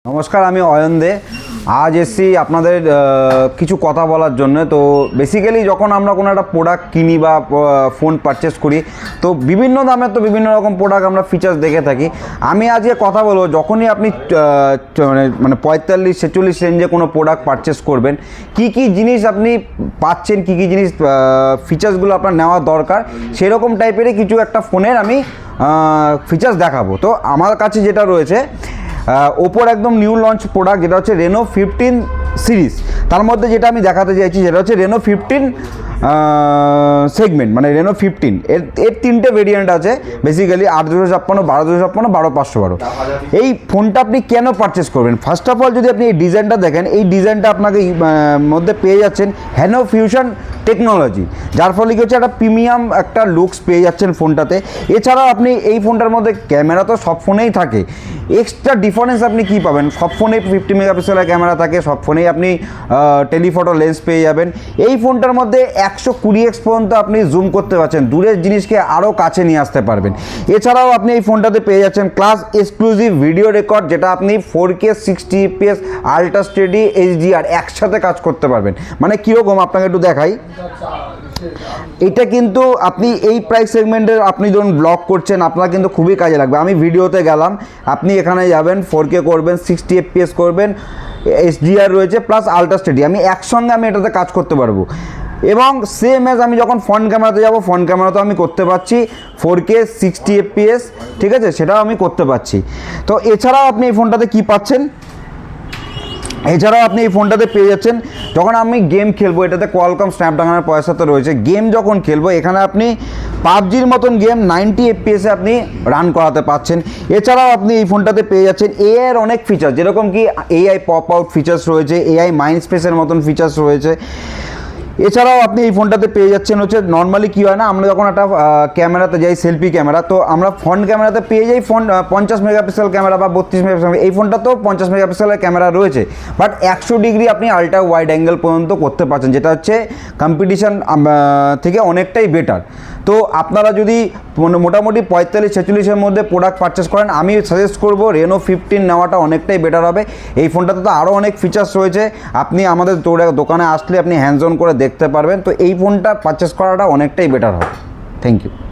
নমস্কার, আমি অয়ন দে। আজ এসছি আপনাদের কিছু কথা বলার জন্য। তো বেসিক্যালি যখন আমরা কোনো একটা প্রোডাক্ট কিনি বা ফোন পারচেস করি, তো বিভিন্ন দামের তো বিভিন্ন রকম প্রোডাক্ট আমরা ফিচার্স দেখে থাকি। আমি আজকে কথা বলবো, যখনই আপনি মানে 45-46 রেঞ্জে কোনো প্রোডাক্ট পারচেস করবেন, কি কি জিনিস আপনি পাচ্ছেন, কি কি জিনিস ফিচার্সগুলো আপনার নেওয়া দরকার, সেরকম টাইপেরই কিছু একটা ফোনের আমি ফিচার্স দেখাবো। তো আমার কাছে যেটা রয়েছে ওপোর একদম নিউ লঞ্চ প্রোডাক্ট, যেটা হচ্ছে রেনো 15 সিরিজ। তার মধ্যে যেটা আমি দেখাতে চাইছি সেটা হচ্ছে রেনো 15 সেগমেন্ট, মানে রেনো 15 এর তিনটে ভেরিয়েন্ট আছে বেসিক্যালি, 8/256, 12/256, 12/512। এই ফোনটা আপনি কেন পারচেস করবেন? ফার্স্ট অফ অল যদি আপনি এই ডিজাইনটা দেখেন, এই ডিজাইনটা আপনাকে মধ্যে পেয়ে যাচ্ছেন হ্যানো ফিউশন টেকনোলজি, যার ফলে কি হচ্ছে একটা প্রিমিয়াম একটা লুকস পেয়ে যাচ্ছেন ফোনটাতে। এছাড়াও আপনি এই ফোনটার মধ্যে ক্যামেরা তো সব ফোনেই থাকে, এক্সট্রা ডিফারেন্স আপনি কী পাবেন? সব ফোনে 50 মেগাপিক্সেলের ক্যামেরা থাকে, সব ফোনেই আপনি টেলিফটো লেন্স পেয়ে যাবেন। এই ফোনটার মধ্যে 120x পর্যন্ত আপনি জুম করতে পারছেন, দূরের জিনিসকে আরও কাছে নিয়ে আসতে পারবেন। এছাড়াও আপনি এই ফোনটাতে পেয়ে যাচ্ছেন ক্লাস এক্সক্লুসিভ ভিডিও রেকর্ড, যেটা আপনি 4K 60 FPS ultra steady HDR একসাথে কাজ করতে পারবেন। মানে কীরকম আপনাকে একটু দেখাই। এটা কিন্তু আপনি এই প্রাইস সেগমেন্টের আপনি যখন ব্লগ করছেন, আপনার কিন্তু খুবই কাজে লাগবে। আমি ভিডিওতে গেলাম, আপনি এখানে যাবেন, 4K করবেন, 60 FPS করবেন, HDR রয়েছে প্লাস আলট্রা স্টেডি, আমি একসঙ্গে এটাতে কাজ করতে পারবো। এবং সেম অ্যাজ আমি যখন ফ্রন্ট ক্যামেরাতে যাব, ফ্রন্ট ক্যামেরাতেও আমি করতে পারছি 4K 60 FPS, ঠিক আছে, সেটাও আমি করতে পারছি। তো এছাড়াও আপনি এই ফোনটাতে কী পাচ্ছেন? এছাড়াও আপনি এই ফোনটাতে পেয়ে যাচ্ছেন, যখন আমি গেম খেলবো, এটাতে কোয়ালকম স্ন্যাপড্রাগনের প্রসেসর রয়েছে, গেম যখন খেলবো এখানে আপনি পাবজির মতন গেম 90 FPS আপনি রান করাতে পারছেন। এছাড়াও আপনি এই ফোনটাতে পেয়ে যাচ্ছেন এআইয়ের অনেক ফিচার, যেরকম কি AI পপ আউট ফিচার্স রয়েছে, AI মাইন্ড স্পেসের মতন ফিচার্স রয়েছে। এছাড়াও আপনি এই ফোনটাতে পেয়ে যাচ্ছেন হচ্ছে, নর্মালি কী হয় না, আমরা যখন একটা ক্যামেরাতে যাই, সেলফি ক্যামেরা, তো আমরা ফ্রন্ট ক্যামেরাতে পেয়ে যাই 50 মেগাপিক্সেল ক্যামেরা বা 32 মেগাপিক্সেল। এই ফোনটাতেও 50 মেগাপিক্সেলের ক্যামেরা রয়েছে, বাট 100 ডিগ্রি আপনি আলট্রা ওয়াইড অ্যাঙ্গেল পর্যন্ত করতে পারছেন, যেটা হচ্ছে কম্পিটিশান থেকে অনেকটাই বেটার। তো আপনারা যদি মোটামুটি 45-46-এর মধ্যে প্রোডাক্ট পারচেস করেন, আমি সাজেস্ট করবো রেনো 15 নেওয়াটা অনেকটাই বেটার হবে। এই ফোনটাতে তো আরও অনেক ফিচার্স রয়েছে, আপনি আমাদের দোকানে আসলে আপনি হ্যান্ডস অন করে দেখতে পারবেন। তো এই ফোনটা পারচেস করাটা অনেকটাই বেটার হবে। Thank you.